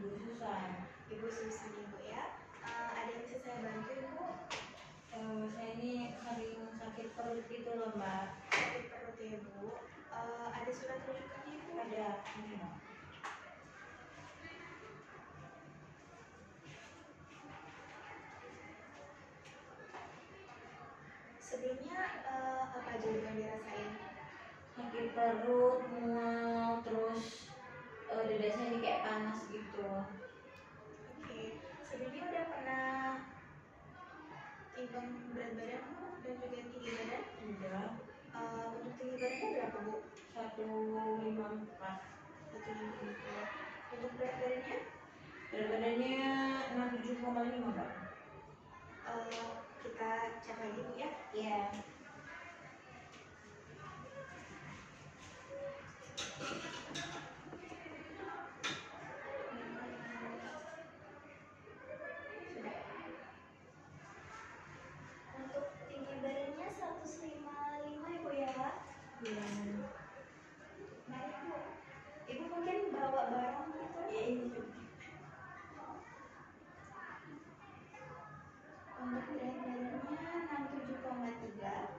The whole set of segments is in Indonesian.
Ibu Susan. Ibu Susan Ibu ya. Ada yang bisa saya bantu Ibu? Saya ini sering sakit perut gitu loh Mbak. Sakit perut ya Bu. Ada surat rujukannya Ibu? Ada ini Mbak. Sebelumnya apa aja Ibu yang dirasain? Sakit perut, mual, terus dada saya ini kayak panas gitu. Oke. Sebelumnya udah pernah timbang berat badan Bu dan juga tinggi badan? Udah Untuk tinggi badannya berapa Bu? 154. 154. Untuk berat badannya? Berat badannya 67,5 Mbak. Kita cek lagi Bu ya. Iya. Sudah. Untuk tinggi badannya 155 Ibu ya. Iya. Baik Bu. Ibu mungkin bawa barang gitu? Iya ini. Untuk berat badannya 67,3.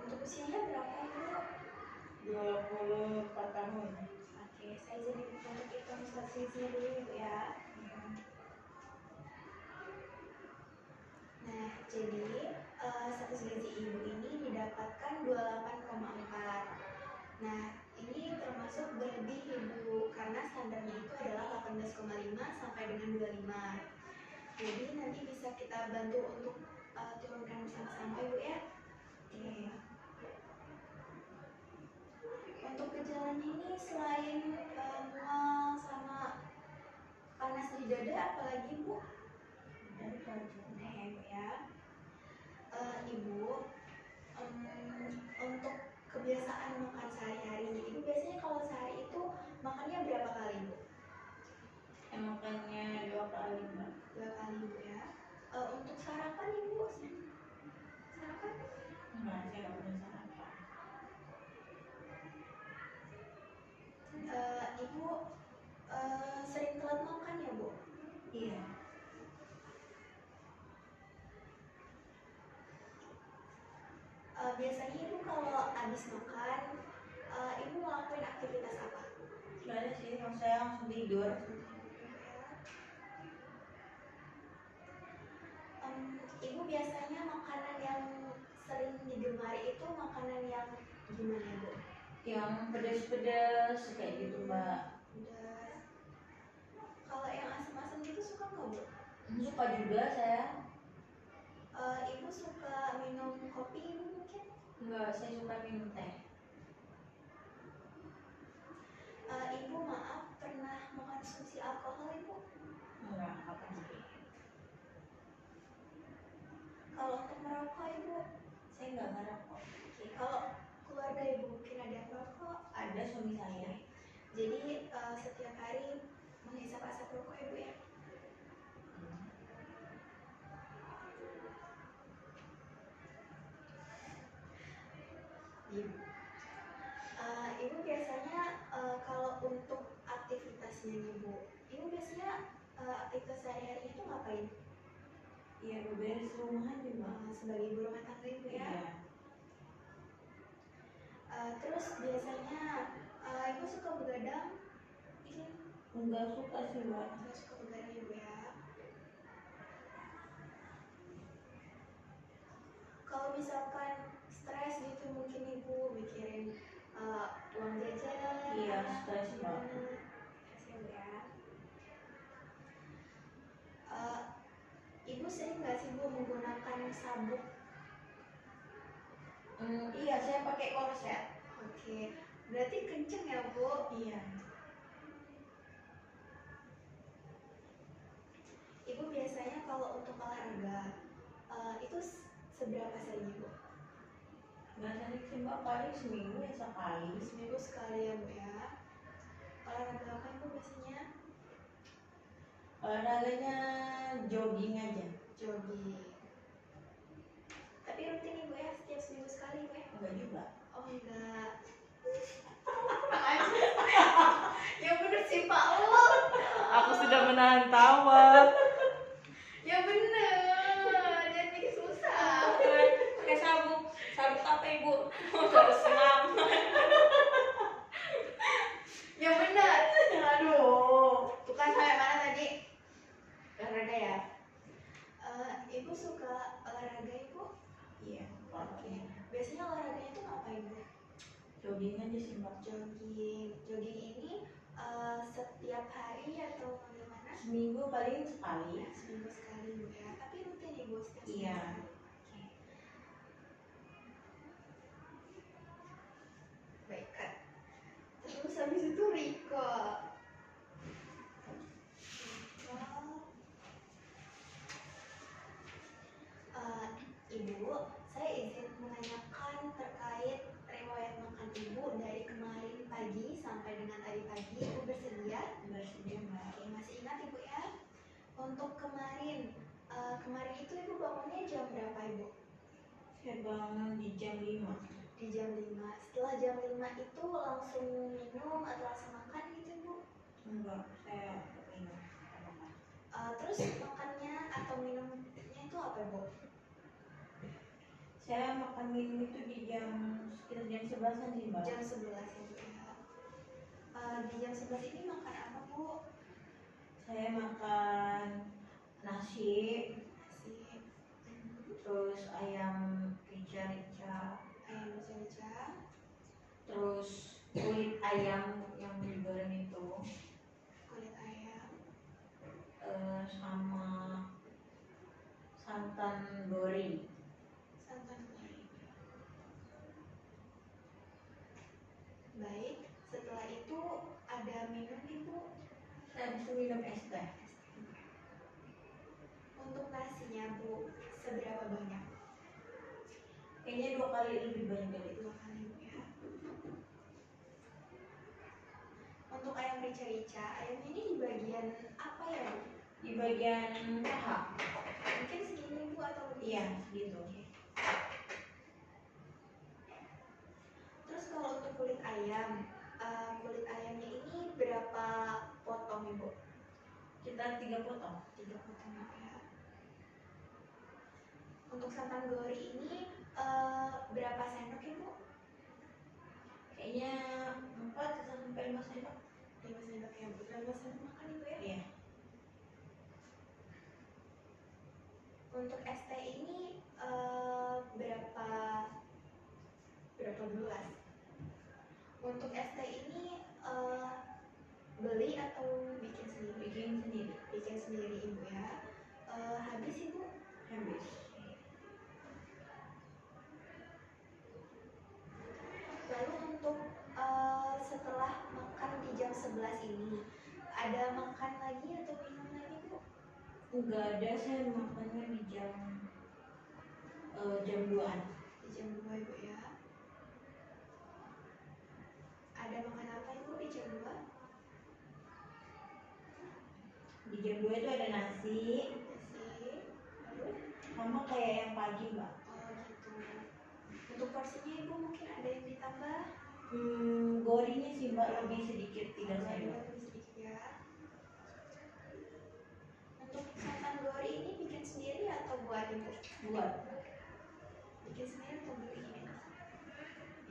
Untuk usianya berapa Ibu? 24 tahun. Oke, saya izin untuk hitung statistiknya dulu Ibu ya. Nah, jadi status gizi ibu ini didapatkan 28,4. Nah, ini termasuk berlebih Ibu karena standarnya itu adalah 18,5 sampai dengan 25. Jadi nanti bisa kita bantu untuk turunkan bersama-sama Ibu ya. Oke. Untuk gejalanya ini selain mual sama panas di dada, apalagi Bu? Dan kerja. Nah ya Bu ya. Ibu, untuk kebiasaan makan sehari-harinya, Ibu biasanya kalau sehari itu makannya berapa kali Bu? Makannya 2 kali Mbak. 2 kali Bu ya. Untuk sarapan Ibu, sarapan? Enggak, saya nggak pernah sarapan. Ibu sering telat makan ya Bu? Iya. Biasanya Ibu kalau habis makan, Ibu ngelakuin aktivitas apa? Nggak ada sih, saya langsung tidur. Ibu biasanya makanan yang sering digemari itu makanan yang gimana Bu? Yang pedas-pedas kayak gitu Mbak. Pedas. Kalau yang asam-asam gitu suka nggak Bu? Suka juga saya. Ibu suka minum kopi Ibu mungkin? Enggak, saya suka minum teh. Ibu maaf pernah mengkonsumsi alkohol Ibu? Enggak pernah. Kalau untuk merokok Ibu? Saya nggak ngerokok. Oke, kalau keluarga Ibu mungkin ada yang merokok? Ada suami saya. Jadi setiap hari menghisap asap rokok Ibu ya? Ibu. Ibu biasanya kalau untuk aktivitasnya nih Bu, Ibu biasanya aktivitas sehari-harinya itu ngapain? Iya, beberes rumah juga. Sebagai ibu rumah tangga Ibu ya? Iya. Terus biasanya Ibu suka begadang? Ini Enggak suka sih Mbak. nggak suka begadang Ibu ya? Kalau misalkan stres gitu mungkin Ibu mikirin uang jajan? Iya, stres Mbak. Stres ya Bu ya? Ibu sering nggak sih Bu menggunakan sabuk? Iya, saya pakai korset. Oke, berarti kenceng ya Bu? Iya. Ibu biasanya kalau untuk olahraga itu seberapa sering Bu? Nggak sering sih Mbak, paling seminggu ya sekali. Seminggu sekali ya Bu ya? Olahraga apa Ibu biasanya? Olahraganya jogging aja. Jogging. Tapi rutin ibu ya, setiap seminggu sekali ibu ya? Enggak juga. Oh enggak. Ya bener sih Pak Ul. Aku sudah menahan tawa. Ya bener, jangan bikin susah. Pakai sabuk apa ibu? Harus selam. Ya bener. Aduh, bukan sampai mana tadi? Olahraga ya. Ibu suka olahraga ibu? Iya. Oke. Biasanya olahraganya itu ngapain bu? Jogging aja sih mbak. Jogging. Jogging ini setiap hari atau bagaimana? Seminggu paling sekali. Seminggu sekali bu ya. Tapi rutin ibu setiap Iya. seminggu. Oke. Baik Kak. Terus habis itu Riko. Ibu, saya izin menanyakan terkait riwayat makan ibu dari kemarin pagi sampai dengan tadi pagi. Ibu bersedia? Bersedia mbak. Oke, masih ingat ibu ya? Untuk kemarin, kemarin itu ibu bangunnya jam berapa ibu? Saya bangun di jam 5. Di jam 5. Setelah jam 5 itu langsung minum atau langsung makan gitu ibu? Enggak, saya minum. Terus makannya atau minumnya itu apa ibu? Saya makan minum itu di sekitar jam 11-an sih mbak. Jam 11 ya bu ya. Di jam 11 ini makan apa bu? Saya makan nasi, Nasi, terus ayam rica-rica, ayam rica-rica, terus kulit ayam yang digoreng itu, kulit ayam, sama santan goreng. santan goreng. Baik, setelah itu ada minum ibu. Saya bisa minum es teh. Untuk nasinya bu, seberapa banyak? Kayaknya 2 kali lebih banyak dari itu. 2 kali bu ya. Untuk ayam rica-rica, ayamnya ini di bagian apa ya bu? Di bagian paha. Mungkin segini bu atau lebih? Iya, gitu. Terus kalau untuk kulit ayamnya ini berapa potong ibu? Kita 3 potong. 3 potong ya. Untuk santan gori ini berapa sendok ibu? Kayaknya 4 sampai 5 sendok. 5 sendok ya bu. 5 sendok makan ibu ya. Iya. Untuk es teh ini berapa gelas? Untuk es teh ini beli atau bikin sendiri? Bikin sendiri. Bikin sendiri ibu ya. Habis ibu? Habis. Lalu untuk setelah makan di jam 11 ini ada makan lagi atau minum lagi bu? Enggak ada, saya makannya di jam 2-an. Di jam 2 ibu ya. Ada makan apa ibu di jam 2? Di jam 2 itu ada nasi, Nasi. Lalu? sama kayak yang pagi mbak. Oh gitu. Untuk porsinya ibu mungkin ada yang ditambah? Gorinya sih mbak lebih sedikit, 3 sendok. Lebih sedikit ya. Untuk santan gori ini bikin sendiri atau buat ibu? Buat. Bikin sendiri atau beli?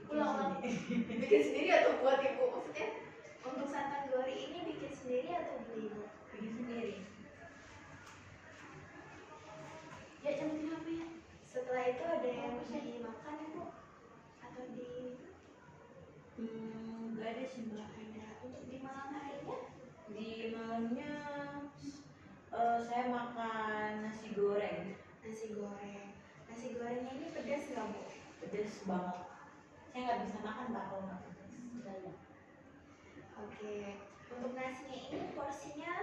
Bikin Ulang. sendiri. Bikin sendiri atau buat ibu? Maksudnya untuk santan gori ini bikin sendiri atau beli ibu? Bikin sendiri. Ya cantik apa ya? Setelah itu ada yang dimakan ibu? Atau di Enggak ada sih mbak. ada? Untuk di malam harinya? Di malamnya saya makan nasi goreng. Nasi goreng. Nasi gorengnya ini pedas nggak bu? Pedes banget. Saya nggak bisa makan mbak kalau nggak pedes. Oke. Untuk nasinya ini porsinya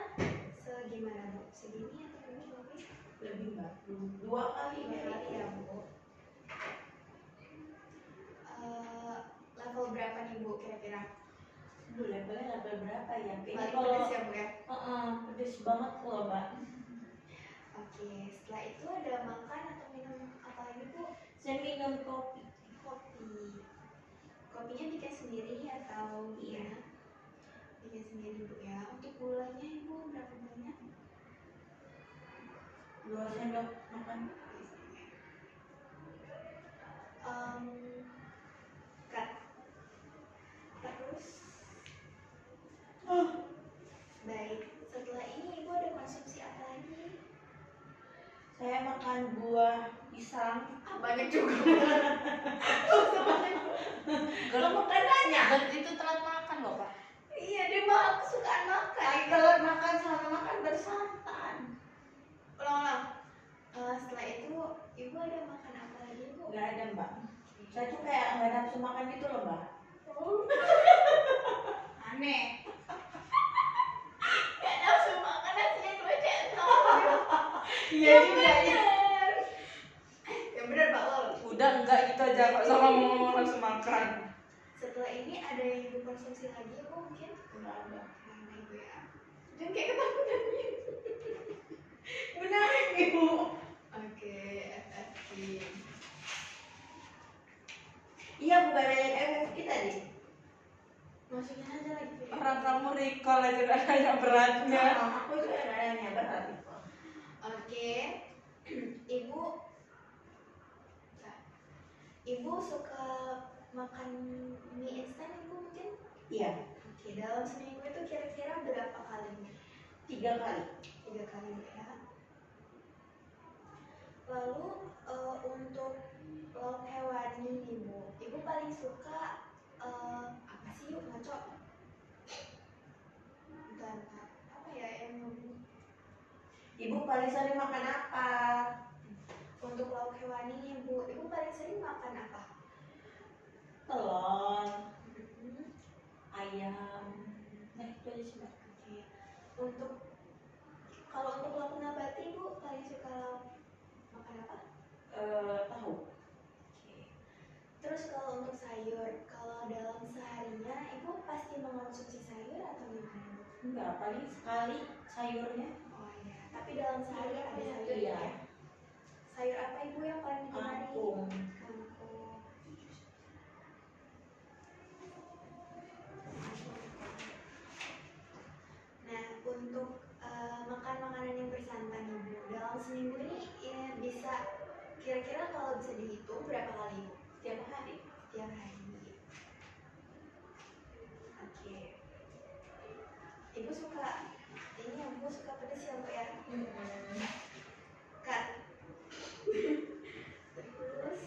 segimana bu? Segini atau lebih? Lebih mbak. 2 kali. 2 kali ya bu. Level berapa nih bu kira-kira? Levelnya level berapa ya? Kayaknya Paling kalau pedas ya bu ya? pedes banget kalau mbak. Oke, setelah itu ada makan atau minum apa lagi bu? Saya minum kopi. Kopi. Kopinya bikin sendiri atau Iya. bikin sendiri Bu ya. Untuk gulanya Ibu berapa banyak? 2 sendok makan. Kak. Terus baik. Setelah ini Ibu ada konsumsi apa lagi? Saya makan buah pisang. Banyak juga. Kalau makanannya. Dan itu telat makan loh Pak. Iya, dia mah kesukaan makan. Telat makan sama makan bersantan. Ulang-ulang. Setelah itu Ibu ada makan apa lagi Bu? Gak ada Mbak. Saya tuh kayak nggak nafsu makan gitu loh Mbak. Aneh. Gak nafsu makan nasinya 2 centong. Iya juga ya. Yang bener Pak Lol. Udah enggak gitu aja Pak sama ngomong langsung makan. Setelah ini ada yang Ibu konsumsi lagi Bu mungkin? Nggak ada. Mana Ibu ya? Jangan kayak ketakutan gitu. Benar Ibu. Oke, FFP. Iya bukan ada yang FFP tadi. Masukin aja lagi Bu. Orang kamu recall aja gak nanya beratnya. Aku itu yang berat. Oke. Ibu Ibu suka makan mie instan Ibu mungkin? Iya. Oke, dalam seminggu itu kira-kira berapa kali? 3 kali. 3 kali ya. Lalu untuk lauk hewani nih Bu, Ibu paling suka apa sih yuk ngaco? Bentar, apa ya yang Ibu paling sering makan apa? untuk lauk hewani nih Bu, Ibu paling sering makan apa? Telur, ayam. Nah itu aja sih Mbak. Oke. Kalau untuk lauk nabati Ibu paling suka makan apa? Tahu. Oke. Terus kalau untuk sayur, kalau dalam seharinya Ibu pasti mengonsumsi sayur atau gimana Bu? Enggak, paling sekali sayurnya. Oh iya, tapi dalam sehari ada sayur Iya. ya? Sayur apa Ibu yang paling digemari? Kangkung. Kangkung. Nah, untuk makan makanan yang bersantan Ibu, dalam seminggu ini bisa kira-kira kalau bisa dihitung berapa kali Ibu? Tiap hari. Tiap hari. Oke. Ibu suka ini yang Bu suka pedas ya Bu ya? Kak. Terus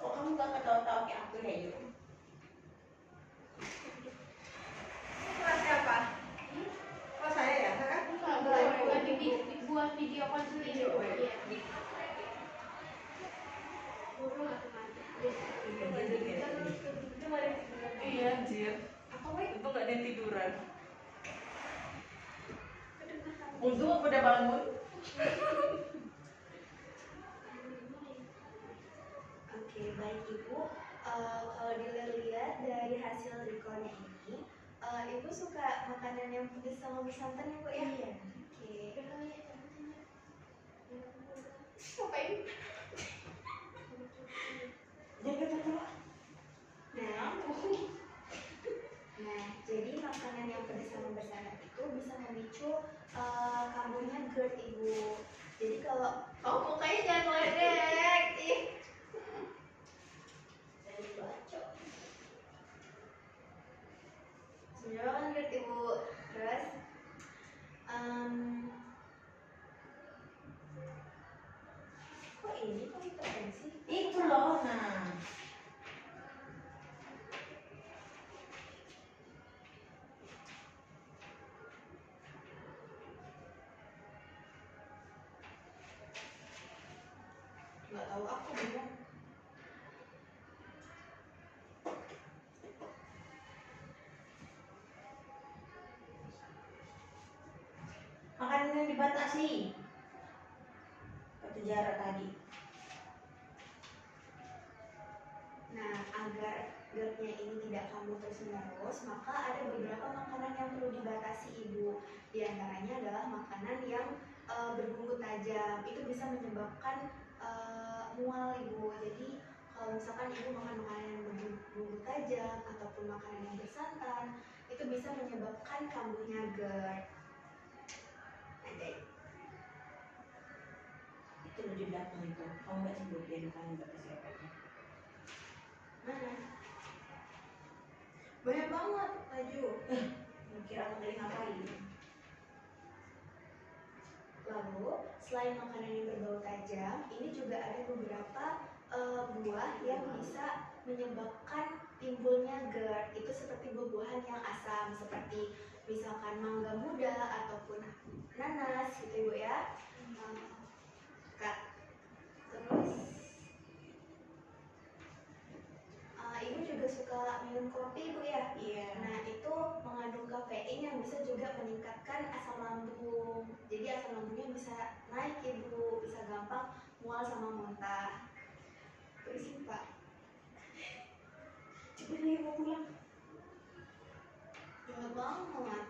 Kok kamu gak ketawa-tawa kayak aku ya Yuk? kelas berapa? Kok saya ya? Kan? Buat video konseling. Iya. Iya anjir. Apa weh? Itu gak dia tiduran. Untung aku udah bangun. Oke, baik Ibu. Kalau dilihat dari hasil recordnya ini, Ibu suka makanan yang pedas sama bersantan ya Bu ya? Iya. Oke. Ngapain? Jangan ketawa. Nah, jadi makanan yang pedas sama bersantan itu bisa memicu kambuhnya GERD Ibu. Jadi kalau mukanya jangan meledek, ih. Dari baca. Sebenarnya kan GERD Ibu. Terus kok hipertensi? Itu loh, nah. Nggak tahu aku bingung. Makanan yang dibatasi. Kata jarak tadi. Nah, agar GERD-nya ini tidak kambuh terus-menerus, maka ada beberapa makanan yang perlu dibatasi Ibu. Di antaranya adalah makanan yang berbumbu tajam. Itu bisa menyebabkan mual ibu. Jadi kalau misalkan ibu makan makanan yang berbumbu tajam ataupun makanan yang bersantan, itu bisa menyebabkan kambuhnya GERD. Ada. Itu lo di belakang itu. Kamu nggak sebutin, kamu nggak kasih efeknya. Mana? Banyak banget laju. Kira aku tadi ngapain? Lalu, selain makanan yang berbau tajam, ini juga ada beberapa buah yang bisa menyebabkan timbulnya GERD. Itu seperti buah-buahan yang asam, seperti misalkan mangga muda ataupun nanas, gitu ibu ya. Kak, terus ibu juga suka minum kopi ibu ya? Iya. Nah itu mengandung kafein yang bisa juga meningkatkan asam lambung. Jadi asam lambungnya bisa naik ibu, bisa gampang mual sama muntah. Berisik pak. Cepet nih mau pulang. Banget banget.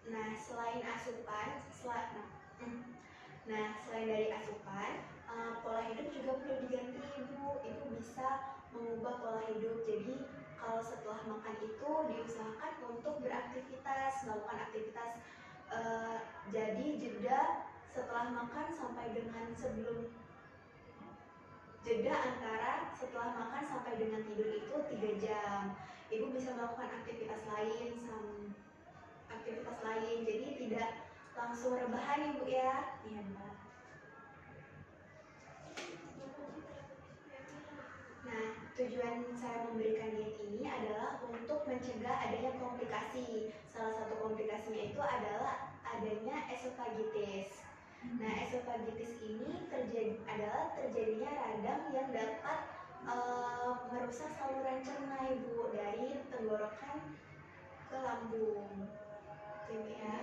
Nah selain asupan, selain dari asupan, pola hidup juga perlu diganti ibu. Ibu bisa mengubah pola hidup. Jadi kalau setelah makan itu diusahakan untuk beraktivitas, melakukan aktivitas. Jadi jeda setelah makan sampai dengan sebelum jeda antara setelah makan sampai dengan tidur itu 3 jam. Ibu bisa melakukan aktivitas lain, jadi tidak langsung rebahan ibu ya. Iya mbak. Nah, tujuan saya memberikan diet ini adalah untuk mencegah adanya komplikasi. Salah satu komplikasinya itu adalah adanya esofagitis. Nah, esofagitis ini terjadinya radang yang dapat merusak saluran cerna ibu dari tenggorokan ke lambung. Gitu ya.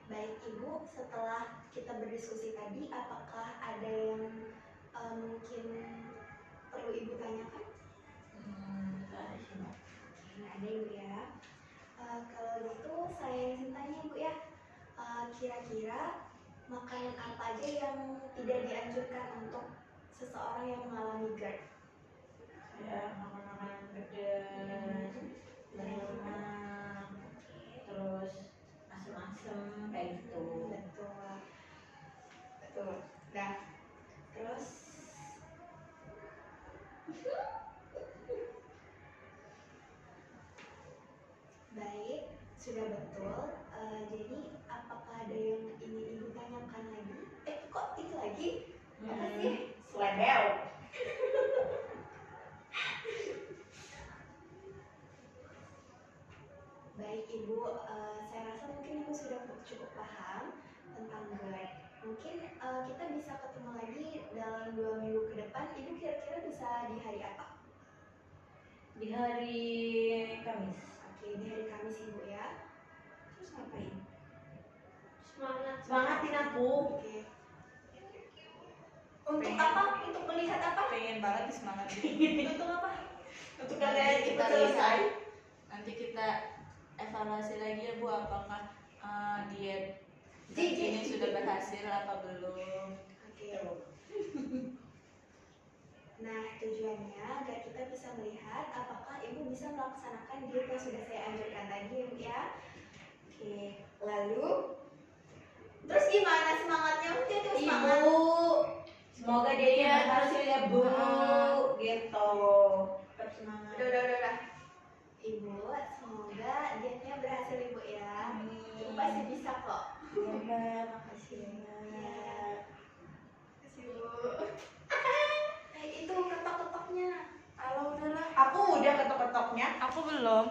Baik ibu, setelah kita berdiskusi tadi, apakah ada yang mungkin perlu ibu tanyakan? Nggak ada sih mbak. Nggak ada ibu ya. Kalau gitu saya ingin tanya ibu ya, kira-kira makanan apa aja yang tidak dianjurkan untuk seseorang yang mengalami GERD? Ya makanan pedas, lemak, terus asam-asam kayak gitu. Betul. Nah, terus baik, sudah betul. Jadi apakah ada yang ingin ibu tanyakan lagi? Kok itu lagi? Apa sih? Selebel. Baik ibu, saya rasa mungkin ibu sudah cukup paham tentang GERD. Mungkin kita bisa ketemu lagi dalam 2 minggu ke depan. Ibu kira-kira bisa di hari apa? Di hari Kamis. Oke, di hari Kamis ibu ya. Terus ngapain? Semangatin aku. Oke. Untuk Pengen. apa? Untuk melihat apa? Pengen banget disemangatin. Untuk apa? Untuk Nanti kalian kita cepat selesai. Nanti kita evaluasi lagi ya bu, apakah diet Jijik. ini sudah berhasil apa belum. Oke. Nah, tujuannya agar kita bisa melihat apakah ibu bisa melaksanakan diet yang sudah saya anjurkan tadi ibu ya. Oke. Lalu terus gimana semangatnya? Udah tuh semangat. Ibu, semoga dia berhasil ya bu, gitu. Tetap semangat. Udah. Ibu, semoga dietnya berhasil ibu ya. Ibu pasti bisa kok. Ya mbak, makasih ya mbak. Makasih ibu. Itu ketok-ketoknya. Kalau udahlah. Aku udah ketok-ketoknya. Aku belum.